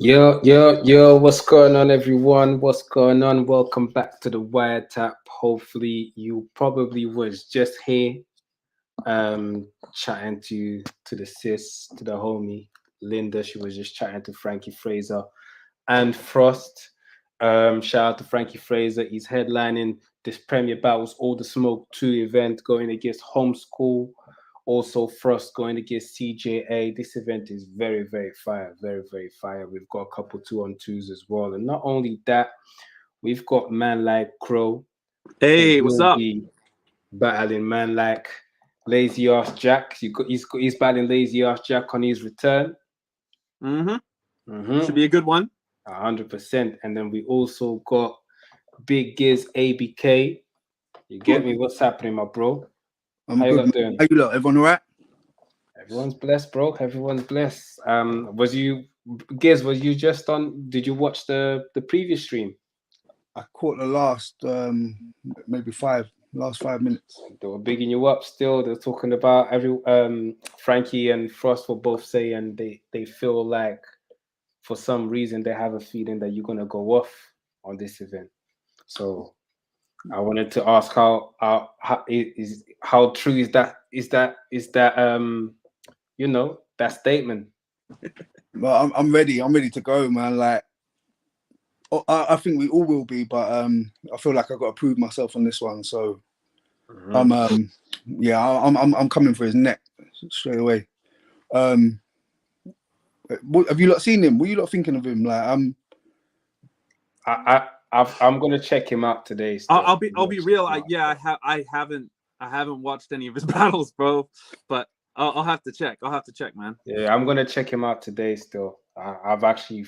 Yo, what's going on, everyone? What's going on? Welcome back to the Wiretap. Hopefully, you probably was just here, chatting to the sis, to the homie Linda. She was just chatting to Frankie Fraser and Frost. Shout out to Frankie Fraser. He's headlining this Premier Battles All the Smoke 2 event going against Homeschool. Also, Frost going against CJA. This event is very, very fire. Very, very fire. We've got a couple 2-on-2s as well. And not only that, we've got man like Crow. Hey, what's up? Be battling man like Lazy Ass Jack. He's battling Lazy Ass Jack on his return. Should be a good one. 100%. And then we also got Big Giz ABK. You get me? What's happening, my bro? How you lot doing? How you lot? Everyone all right? Everyone's blessed, bro. Everyone's blessed. Was you just on? Did you watch the previous stream? I caught the last maybe last 5 minutes. They were bigging you up still. They're talking about Frankie and Frost were both saying they feel like for some reason they have a feeling that you're gonna go off on this event. So I wanted to ask how true is that that statement? Well, I'm ready to go, man. Like I think we all will be, but I feel like I've got to prove myself on this one. So I'm coming for his neck straight away. Have you lot seen him? What are you lot thinking of him? Like I'm gonna check him out today. I'll be real. I haven't watched any of his battles, bro. But I'll have to check. Man. Yeah, I'm gonna check him out today. Still, I've actually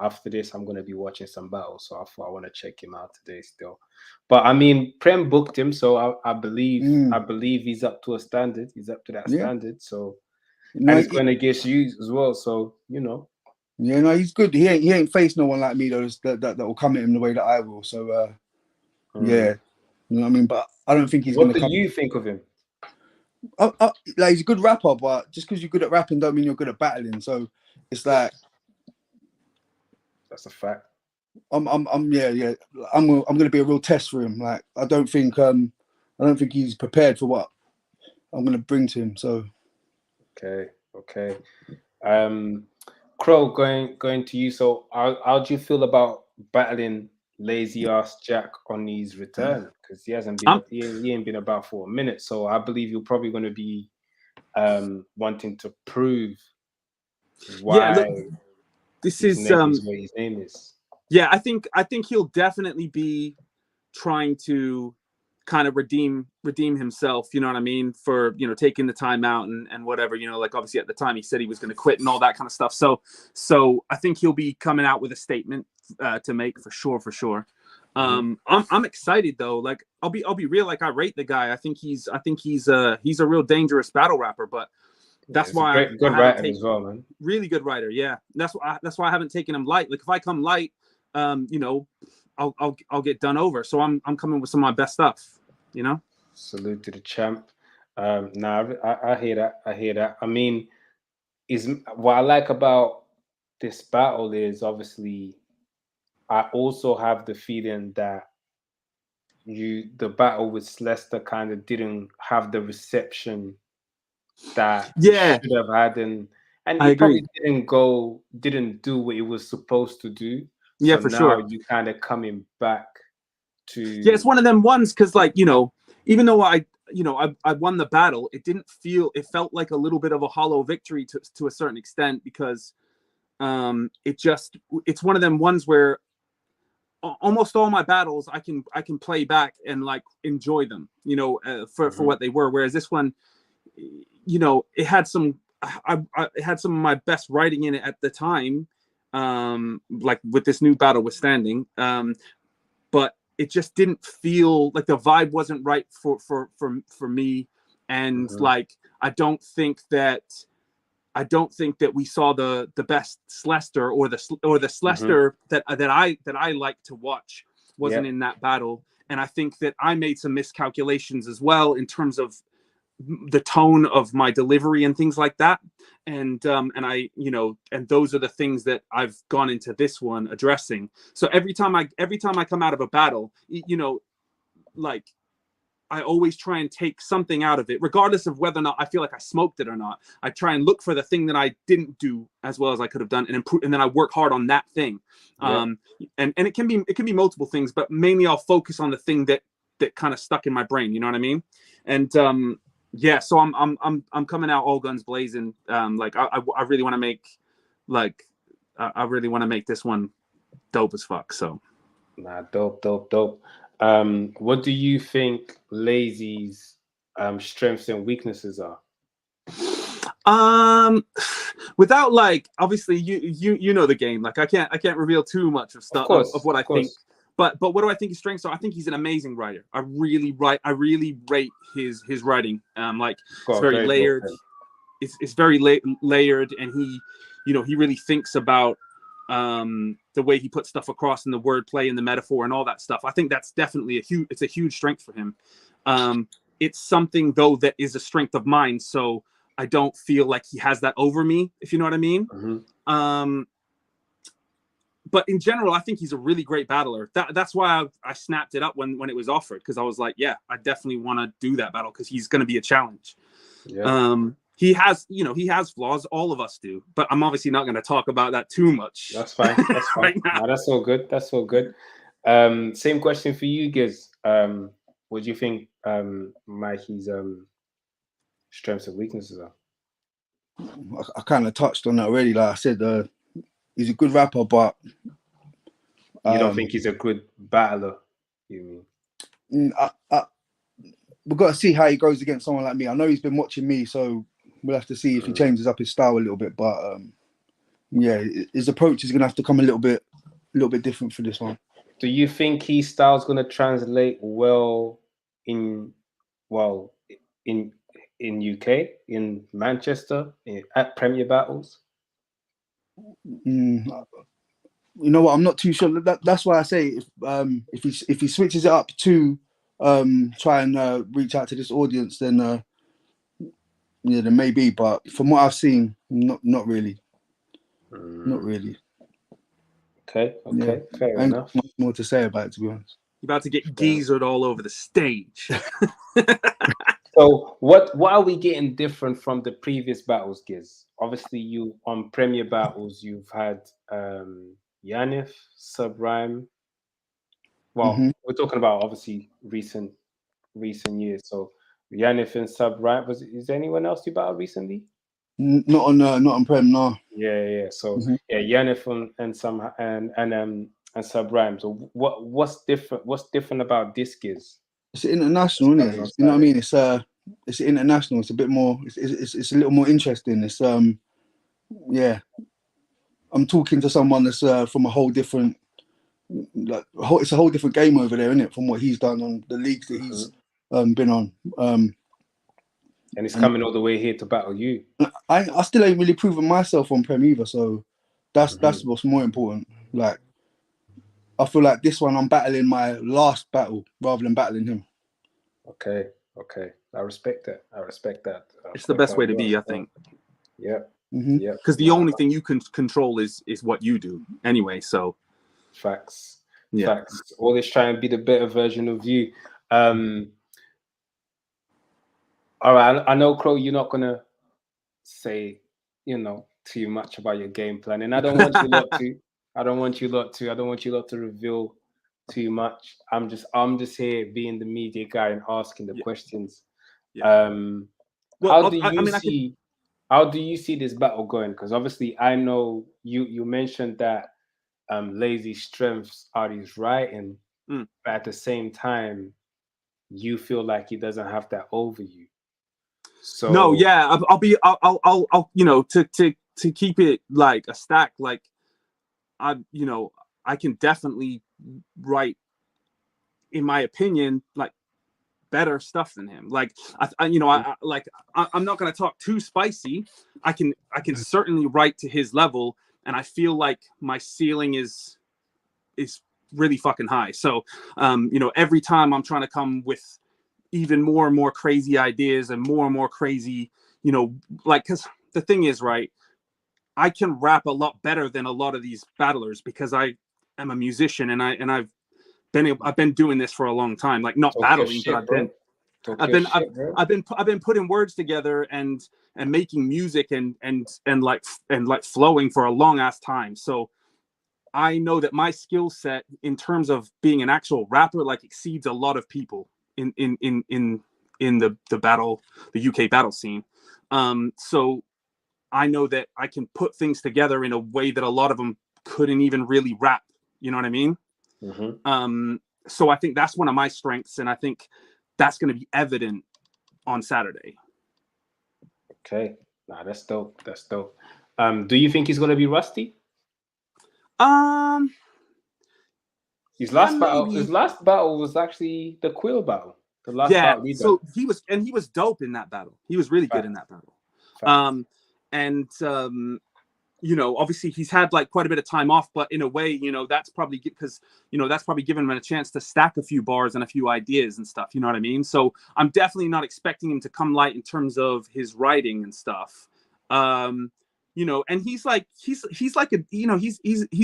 after this I'm gonna be watching some battles, so I want to check him out today. Still, but I mean, Prem booked him, so I believe he's up to a standard. He's up to that standard. So and he's going against you as well. So Yeah, no, he's good. He ain't faced no one like me though that will come at him the way that I will. So yeah, you know what I mean. But I don't think he's going to come. What do you think of him? Like he's a good rapper, but just because you're good at rapping don't mean you're good at battling. So it's like that's a fact. I'm going to be a real test for him. Like I don't think he's prepared for what I'm going to bring to him. So okay. Crow, going to you. So how do you feel about battling Lazy Ass Jack on his return? Because he ain't been about for a minute. So I believe you're probably going to be wanting to prove why this is what his name is. Yeah, I think he'll definitely be trying to kind of redeem himself, you know what I mean, for taking the time out and whatever, like obviously at the time he said he was going to quit and all that kind of stuff. So I think he'll be coming out with a statement to make for sure. I'm excited though. Like I'll be real. Like I rate the guy. I think he's a real dangerous battle rapper. But that's why good writer as well, man. Really good writer. Yeah, that's why I haven't taken him light. Like if I come light, I'll get done over. So I'm coming with some of my best stuff. Salute to the champ. I hear that. I mean, what I like about this battle is obviously I also have the feeling that the battle with Slester kind of didn't have the reception that it should have had, and I probably didn't do what it was supposed to do. Yeah, so for now sure. You kind of coming back to it's one of them ones because even though I won the battle, it felt like a little bit of a hollow victory to a certain extent because it's one of them ones where almost all my battles I can play back and like enjoy them, for what they were. Whereas this one, it had some it had some of my best writing in it at the time, like with this new battle withstanding, but it just didn't feel like the vibe wasn't right for me, and like I don't think that we saw the best Slester or the Slester that I like to watch wasn't in that battle. And I think that I made some miscalculations as well in terms of the tone of my delivery and things like that. and I, you know, and those are the things that I've gone into this one addressing. So every time I come out of a battle, you know, like, I always try and take something out of it, regardless of whether or not I feel like I smoked it or not. I try and look for the thing that I didn't do as well as I could have done, and improve, and then I work hard on that thing. Yeah. And it can be multiple things, but mainly I'll focus on the thing that kind of stuck in my brain. You know what I mean? And yeah, so I'm coming out all guns blazing. Like I really want to make, like, I really want to make this one dope as fuck. So Nah, dope. What do you think Lazy's strengths and weaknesses are? Without, like, obviously you know the game. Like, I can't reveal too much of stuff of what I think. But what do I think his strengths are? I think he's an amazing writer. I really rate his writing. Like, it's very layered. It's very layered, and he, you know, he really thinks about the way he puts stuff across in the wordplay and the metaphor and all that stuff. I think that's definitely a huge strength for him. It's something, though, that is a strength of mine, so I don't feel like he has that over me, if you know what I mean. Mm-hmm. But in general, I think he's a really great battler. That's why I snapped it up when it was offered, because I was like, yeah, I definitely want to do that battle, because he's going to be a challenge. Yeah. He has flaws. All of us do, but I'm obviously not going to talk about that too much. That's fine. Right now. No, that's all good. Same question for you, Giz. What do you think Mikey's strengths and weaknesses are? I kind of touched on that already. Like I said, he's a good rapper, but you don't think he's a good battler, you mean? We've got to see how he goes against someone like me. I know he's been watching me, so we'll have to see if he changes up his style a little bit. But yeah, his approach is going to have to come a little bit different for this one. Do you think his style's going to translate well in UK, in Manchester, at Premier Battles? You know what? I'm not too sure. That's why I say if he switches it up to try and reach out to this audience, then yeah, then maybe. But from what I've seen, not really. Not really. Okay, yeah. Fair enough. Much more to say about it, to be honest. You're about to get geezered all over the stage. So what are we getting different from the previous battles, Giz? Obviously, you on Premier Battles, you've had Yanif, Subrime. Well, we're talking about obviously recent years. So Yanif and Subrime. Is there anyone else you battled recently? Not on Prem, no. Yeah. So yeah, Yanif and Subrime. So what's different? What's different about this, Giz? It's international, isn't it? You know what I mean? It's international. It's a bit more. It's a little more interesting. It's yeah. I'm talking to someone that's from a whole different, it's a whole different game over there, isn't it? From what he's done on the leagues that he's been on. And he's coming all the way here to battle you. I still ain't really proven myself on Prem either, so that's what's more important. Like, I feel like this one I'm battling my last battle rather than battling him. Okay. I respect that. It's the best way to be, I think. Yeah. Yeah. Because the only thing you can control is what you do anyway. So. Facts. Yeah. Facts. Always try and be the better version of you. All right. I know, Crow, you're not gonna say, too much about your game plan, and I don't want you lot to. I don't want you lot to reveal too much. I'm just here being the media guy and asking the questions. Yeah. How do you see this battle going? Because obviously I know you mentioned that Lazy's strengths are his writing, but at the same time, you feel like he doesn't have that over you. So no, yeah, I'll to keep it like a stack, like I can definitely write, in my opinion, like better stuff than him. Like I'm not gonna talk too spicy. I can certainly write to his level, and I feel like my ceiling is really fucking high. So every time I'm trying to come with even more and more crazy ideas and more crazy, because the thing is, right, I can rap a lot better than a lot of these battlers because I am a musician and I've been doing this for a long time. Like not Talk your battling, shit, but bro. Talk your shit, bro. I've been putting words together and making music and like flowing for a long ass time. So I know that my skill set in terms of being an actual rapper like exceeds a lot of people in the UK battle scene. So I know that I can put things together in a way that a lot of them couldn't even really rap. You know what I mean? Mm-hmm. So I think that's one of my strengths, and I think that's going to be evident on Saturday. Okay, nah, that's dope. That's dope. Do you think he's gonna be rusty? His last battle was actually the Quill battle. The last battle we done. So he was dope in that battle. He was really good in that battle. You know, obviously he's had like quite a bit of time off, but in a way, you know, that's probably because, you know, that's probably given him a chance to stack a few bars and a few ideas and stuff. You know what I mean? So I'm definitely not expecting him to come light in terms of his writing and stuff. You know, and he's like a, you know, he's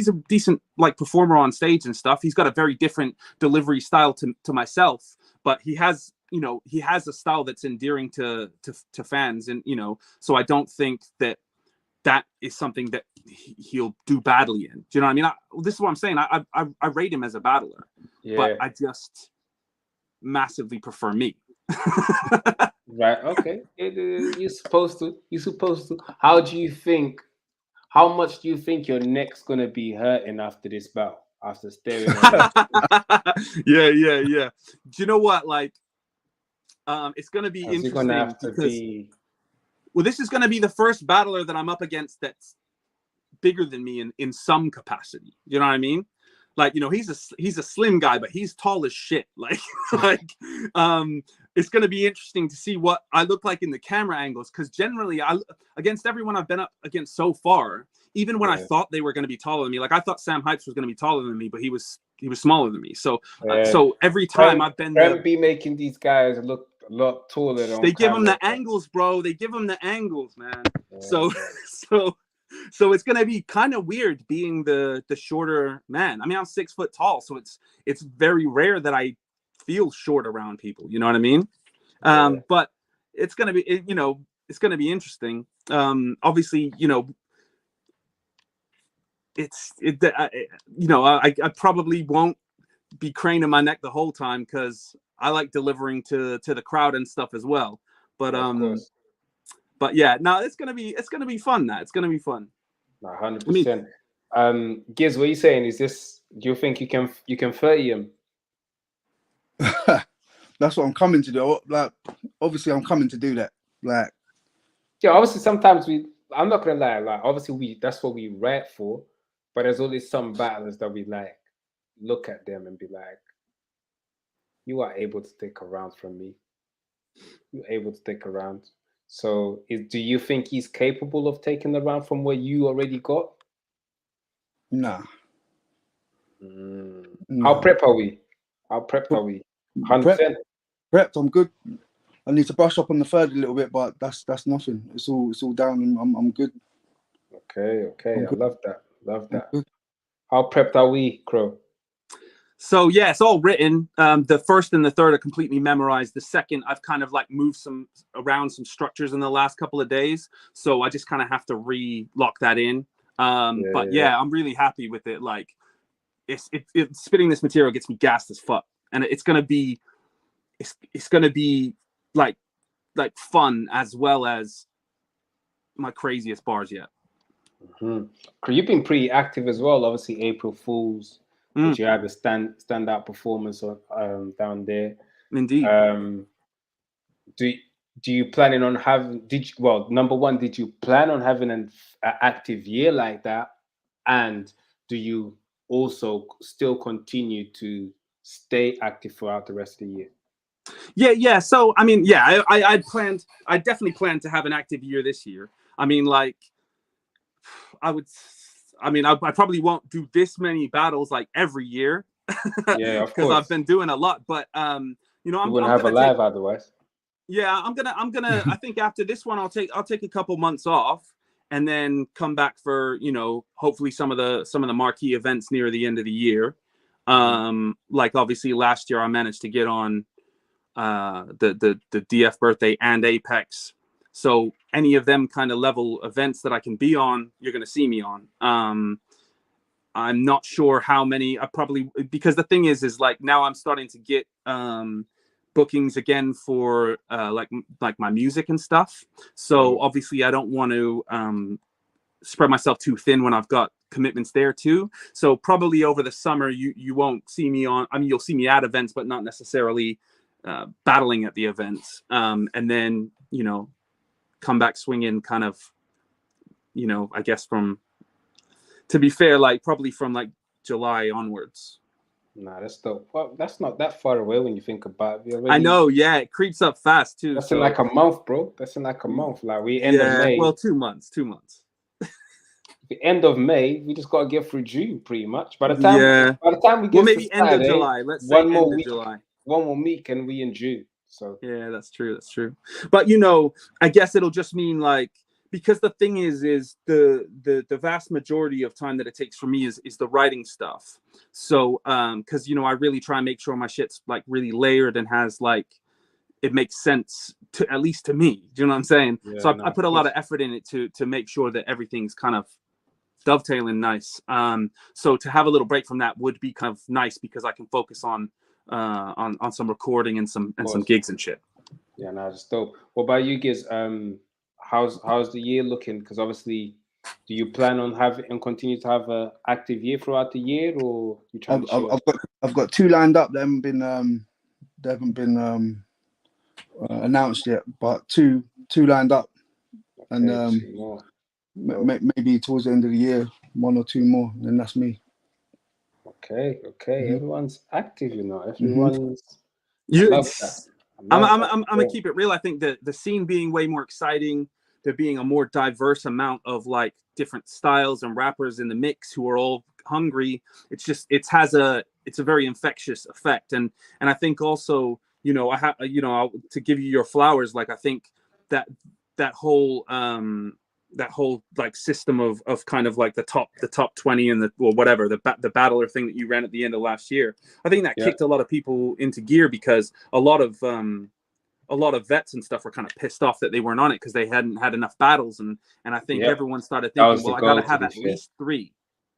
a decent like performer on stage and stuff. He's got a very different delivery style to myself, but he has, you know, he has a style that's endearing to fans, and you know, so I don't think that is something that he'll do badly in. Do you know what I mean? This is what I'm saying. I rate him as a battler, but I just massively prefer me. Right. Okay. You're supposed to. You're supposed to. How much do you think your neck's gonna be hurting after this bout? After staring at yeah. Do you know what? Like, it's gonna be interesting gonna have to because well, this is gonna be the first battler that I'm up against that's bigger than me in some capacity. You know what I mean? Like, you know, he's a slim guy, but he's tall as shit. Like, it's going to be interesting to see what I look like in the camera angles. Because generally, against everyone I've been up against so far, even when I thought they were going to be taller than me, like I thought Sam Hypes was going to be taller than me, but he was smaller than me. So so every time I've been be making these guys look a lot taller. They give them the angles, bro. They give them the angles, man. Yeah. So it's gonna be kind of weird being the shorter man. I mean, I'm 6 foot tall, so it's very rare that I feel short around people. You know what I mean? But it's gonna be, you know, it's gonna be interesting. Obviously, you know, you know, I probably won't be craning my neck the whole time because I like delivering to the crowd and stuff as well. But yeah, no, it's gonna be fun. It's gonna be fun. 100%. Giz, what are you saying? Do you think you can 30 him? That's what I'm coming to do. Like, obviously, I'm coming to do that. Like, yeah, obviously, sometimes I'm not gonna lie. Like, obviously, that's what we rap for. But there's always some battlers that we like look at them and be like, "You are able to stick around from me. You're able to stick around." So, do you think he's capable of taking the round from what you already got? Nah. How prepped are we? 100%. Prepped. I'm good. I need to brush up on the third a little bit, but that's nothing. It's all down. I'm good. Okay. I love that. How prepped are we, Crow? So yeah, it's all written. The first and the third are completely memorized. The second, I've kind of like moved around some structures in the last couple of days, so I just kind of have to re-lock that in. But yeah, I'm really happy with it. Like, it's spitting this material gets me gassed as fuck, and it's gonna be like fun as well as my craziest bars yet. You've been pretty active as well. Obviously, April Fools. Which you had a standout performance down there. Indeed. Do you planning on having? Number one, did you plan on having an active year like that? And do you also still continue to stay active throughout the rest of the year? Yeah. So I mean, yeah, I definitely planned to have an active year this year. I mean, like, I probably won't do this many battles like every year. Yeah, of course. Because I've been doing a lot, but you know, you wouldn't have a live otherwise. Yeah, I think after this one I'll take a couple months off and then come back for, hopefully some of the marquee events near the end of the year. Like obviously last year I managed to get on the DF birthday and Apex. So any of them kind of level events that I can be on, you're going to see me on. I'm not sure how many. I probably, because the thing is like now I'm starting to get bookings again for like my music and stuff. So obviously I don't want to spread myself too thin when I've got commitments there too. So probably over the summer you won't see me on. I mean, you'll see me at events, but not necessarily battling at the events. And then come back swinging kind of, I guess to be fair, like probably from like July onwards. Nah, that's dope. Well, that's not that far away when you think about it. I know, yeah, it creeps up fast too. That's in like a month, bro. That's in like a month. Like we end of May. Well, 2 months. The end of May, we just gotta get through June, pretty much. By the time we get maybe Saturday, end of July. Let's say one more end week. of July. One more week, and we in June. So yeah, that's true. But I guess it'll just mean like, because the thing is the vast majority of time that it takes for me is the writing stuff. So because I really try and make sure my shit's like really layered and has like, it makes sense to, at least to me. Do you know what I'm saying? Yeah, so I put a lot of effort in it to make sure that everything's kind of dovetailing nice. So to have a little break from that would be kind of nice, because I can focus on some recording and some gigs and shit. Yeah, no, just dope. What about you, Giz? How's the year looking? Because obviously, do you plan on continue to have an active year throughout the year, or you trying to I've got 2 lined up. They haven't been announced yet, but two lined up, okay, and maybe towards the end of the year 1 or 2 more. Then that's me. Okay. Everyone's active, Everyone's. I'm gonna keep it real. I think that the scene being way more exciting, there being a more diverse amount of like different styles and rappers in the mix who are all hungry. It's a very infectious effect, and I think also to give you your flowers, like I think that whole like system of kind of like the top 20 and the battler thing that you ran at the end of last year, I think that kicked a lot of people into gear, because a lot of vets and stuff were kind of pissed off that they weren't on it because they hadn't had enough battles, and I think everyone started thinking, well, I gotta have at least 3.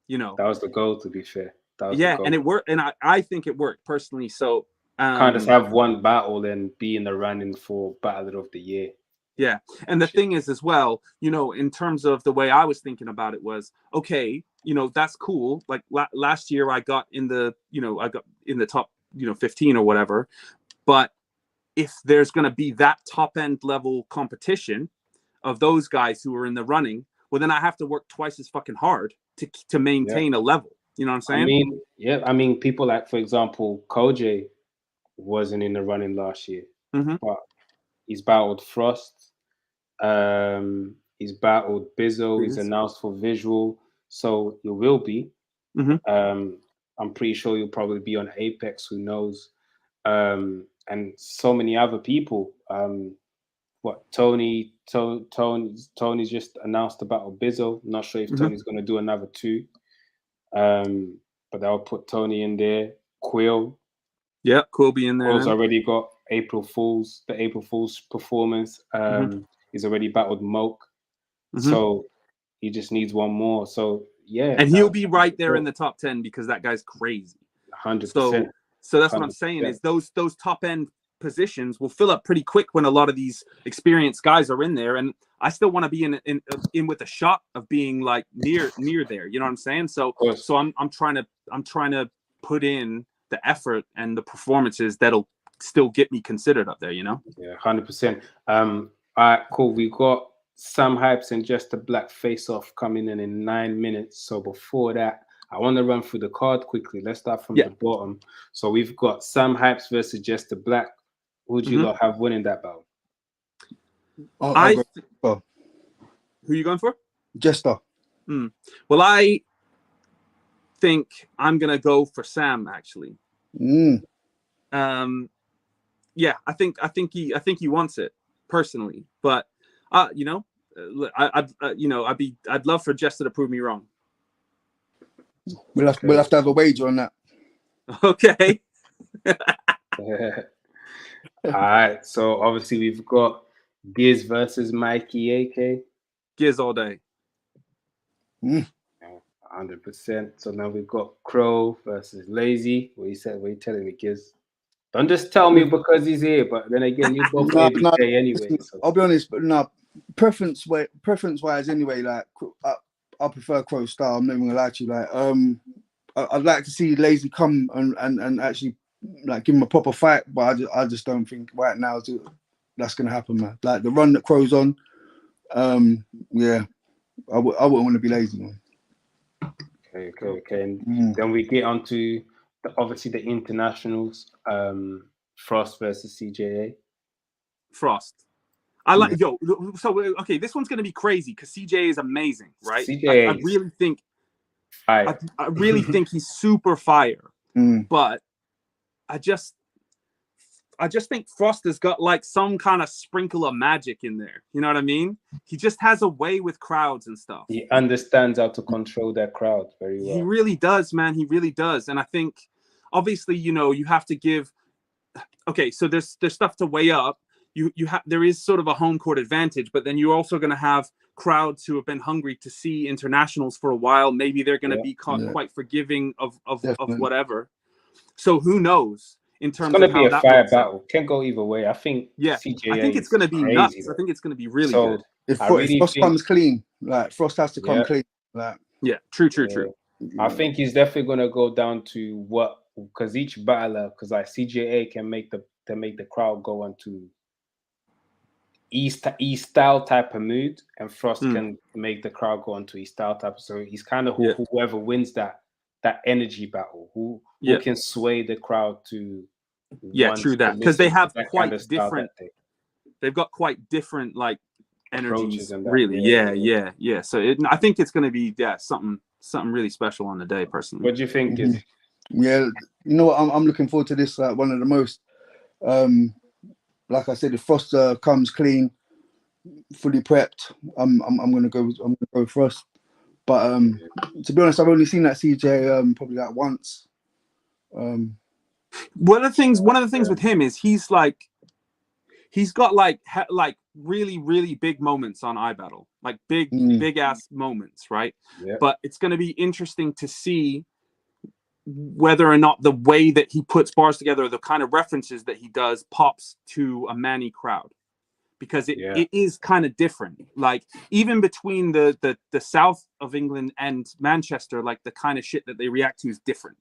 That was the goal, to be fair. And it worked, and I think it worked personally. So kind of have one battle and be in the running for Battle of the Year. Yeah. And the thing is as well, in terms of the way I was thinking about it was, okay, that's cool. Like last year I got in the top, 15 or whatever. But if there's going to be that top end level competition of those guys who are in the running, well, then I have to work twice as fucking hard to maintain a level. You know what I'm saying? I mean, people like, for example, Kojay wasn't in the running last year, but he's battled Frost. He's battled Bizzo. He's announced for Visual, so he will be. I'm pretty sure he'll probably be on Apex. Who knows? And so many other people. Tony's just announced the battle Bizzo. Not sure if Tony's going to do another 2. But they'll put Tony in there. Quill. Yeah, Quill be in there. Quill's already got the April Fool's performance. He's already battled Moke. So he just needs one more. So yeah. And he'll be right there in the top 10 because that guy's crazy. 100%. So that's what I'm saying is those top end positions will fill up pretty quick when a lot of these experienced guys are in there, and I still want to be in with a shot of being like near there. You know what I'm saying? So I'm trying to put in the effort and the performances that'll still get me considered up there. Yeah, 100%. All right, cool. We got Sam Hypes and Just a Black face off coming in 9 minutes. So before that, I want to run through the card quickly. Let's start from the bottom. So we've got Sam Hypes versus Just a Black. Who would you lot have winning that battle? Who are you going for? Jester. Well, I think I'm gonna go for Sam actually. yeah, I think he wants it personally, but you know, I'd love for Jester to prove me wrong. We'll have to have a wager on that. Okay. All right. So obviously we've got Giz versus Mikey AK. Giz all day. 100%. So now we've got Crow versus Lazy. What you telling me, Giz? Don't just tell me because he's here, but then again, you both ABK anyway. So. I'll be honest, but no, preference wise anyway, like I prefer Crow style. I'm not even gonna lie to you. Like I'd like to see Lazy come and actually like give him a proper fight, but I just don't think right now that's gonna happen, man. Like the run that Crow's on, yeah, I wouldn't want to be Lazy, man. Okay. And then we get on to obviously the internationals, Frost versus CJA. Frost. I like so okay, this one's gonna be crazy because CJA is amazing, right? CJA I really think fire. I really think he's super fire. But I just think Frost has got like some kind of sprinkle of magic in there. You know what I mean? He just has a way with crowds and stuff. He understands how to control that crowd very well. He really does, man. He really does. And I think obviously, you know, you have to give. Okay, so there's stuff to weigh up. There is sort of a home court advantage, but then you're also going to have crowds who have been hungry to see internationals for a while. Maybe they're going to be quite forgiving of whatever. So who knows in terms of how that fire battle. Can go either way. I think. Yeah, CJA I think it's going to be nuts. I think it's going to be really good. If Frost comes clean, like Frost has to come clean. Like true. I think he's definitely going to go down to what, because each battler, because like CJA can make the crowd go onto East style type of mood, and Frost can make the crowd go onto East style type. So he's kind of whoever wins that energy battle, who can sway the crowd to. True that, because they have quite different. They've got quite different like energies, really. Yeah. So I think it's going to be something really special on the day. Personally, what do you think? Is you know what, I'm looking forward to this. Like one of the most. Like I said, if Frost comes clean, fully prepped, I'm gonna go Frost. But to be honest, I've only seen that CJ probably like once. One of the things with him is he's got like really, really big moments on iBattle, like big ass moments, right? Yeah. But it's going to be interesting to see whether or not the way that he puts bars together, the kind of references that he does, pops to a Manny crowd, because it is kind of different. Like even between the south of England and Manchester, like the kind of shit that they react to is different.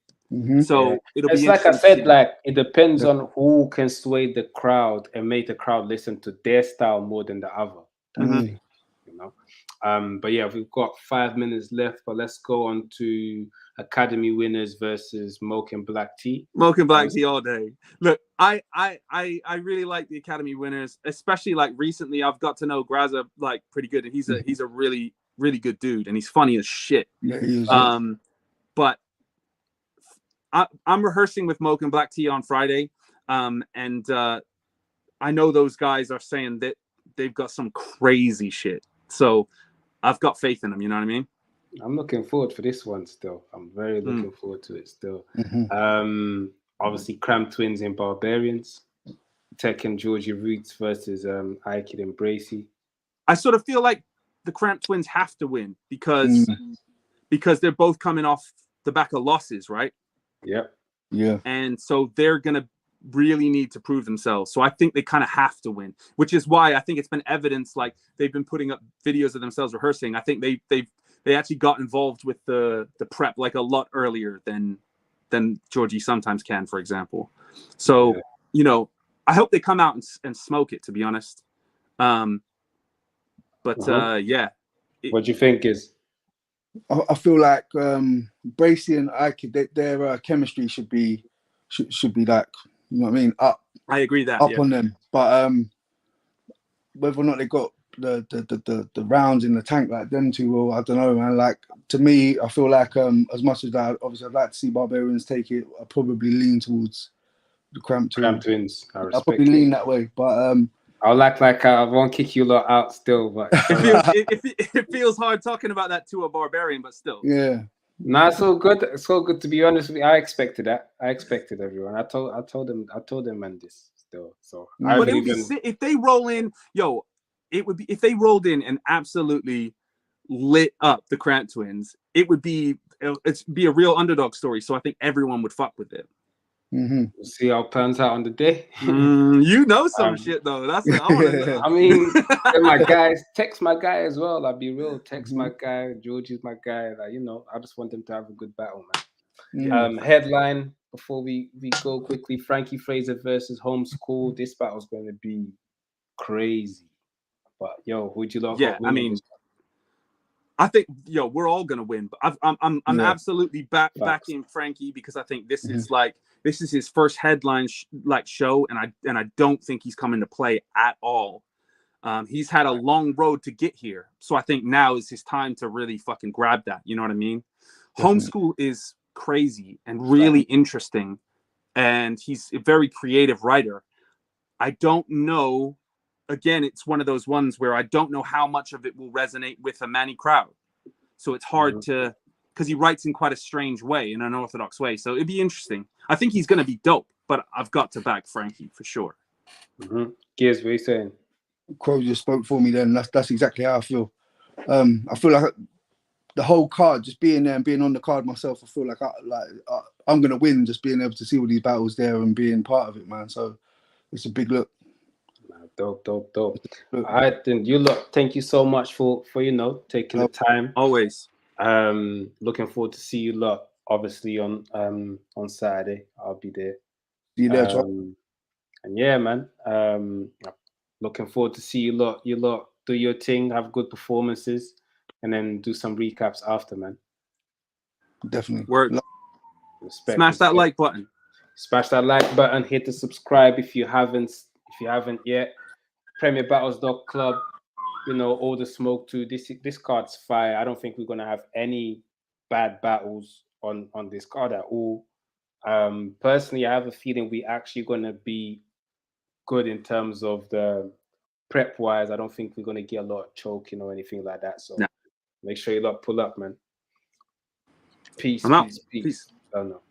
So it'll be like I said, like it depends on who can sway the crowd and make the crowd listen to their style more than the other. You know. But yeah, we've got 5 minutes left, but let's go on to Academy winners versus Moke and Black Tea. Moke and Black Tea all day. Look, I really like the Academy winners, especially like recently. I've got to know Graza like pretty good, and he's a really, really good dude, and he's funny as shit. Yeah, he is. But I'm rehearsing with Moke and Black Tea on Friday, and I know those guys are saying that they've got some crazy shit. So I've got faith in them. You know what I mean? I'm looking forward for this one still. I'm very looking forward to it still. Obviously, Cram Twins and Barbarians. Tech and Georgie Roots versus Aikid and Bracy. I sort of feel like the Cramp Twins have to win because they're both coming off the back of losses, right? Yep. Yeah. And so they're going to really need to prove themselves. So I think they kind of have to win, which is why I think it's been evidence, like they've been putting up videos of themselves rehearsing. I think they actually got involved with the prep like a lot earlier than Georgie sometimes can, for example. So, you know, I hope they come out and smoke it, to be honest. Yeah. What do you think is? I feel like Bracy and Aikid, their chemistry should be like, you know what I mean, up. I agree that on them, but whether or not they got the rounds in the tank like them two, well, I don't know, man. Like to me, I feel like as much as that, obviously I'd like to see Barbarians take it, I probably lean towards the Cramp Cram Twins. Twins. I I'll respect probably it. lean that way, but I'll act like I won't kick you lot out still, but It feels hard talking about that to a barbarian, but still. yeah. nah, it's all good. It's all good, to be honest with you. I expected that. I expected everyone. I told them, man, this still. So I But it would believe be in. sick if they roll in, yo. It would be if they rolled in and absolutely lit up the Cramp Twins. It'd be a real underdog story. So I think everyone would fuck with it. Mm-hmm. We'll see how it pans out on the day. You know some shit though. That's it. I mean, they're my guys. Text my guy as well. I'll be real. Text my guy. George is my guy. Like, I just want them to have a good battle, man. Headline before we go quickly: Frankie Fraser versus Homeschool. This battle's going to be crazy. But yo, who'd you lot? Yeah, I mean, I think we're all gonna win. But I'm absolutely backing Frankie because I think this is his first headline show, and I don't think he's coming to play at all. He's had a long road to get here, so I think now is his time to really fucking grab that. You know what I mean? Definitely. Homeschool is crazy and really interesting, and he's a very creative writer. I don't know. Again, it's one of those ones where I don't know how much of it will resonate with a Manny crowd. So it's hard to, because he writes in quite a strange way, in an unorthodox way. So it'd be interesting. I think he's going to be dope, but I've got to back Frankie for sure. Gears, what are you saying? Crow just spoke for me then. That's exactly how I feel. I feel like the whole card, just being there and being on the card myself, I feel like I'm going to win just being able to see all these battles there and being part of it, man. So it's a big look. Dope. All right, then you lot, thank you so much for taking the time. Always. Looking forward to see you lot obviously on Saturday. I'll be there. See you there, and yeah, man. Looking forward to see you lot do your thing, have good performances, and then do some recaps after, man. Definitely. Word. Smash that like button. Smash that like button. Hit the subscribe if you haven't yet. PremierBattles.club, all the smoke too. This card's fire. I don't think we're gonna have any bad battles on this card at all. Personally, I have a feeling we're actually gonna be good in terms of the prep wise. I don't think we're gonna get a lot of choking or anything like that. So make sure you lot pull up, man. Peace. I'm out. Peace. Oh no.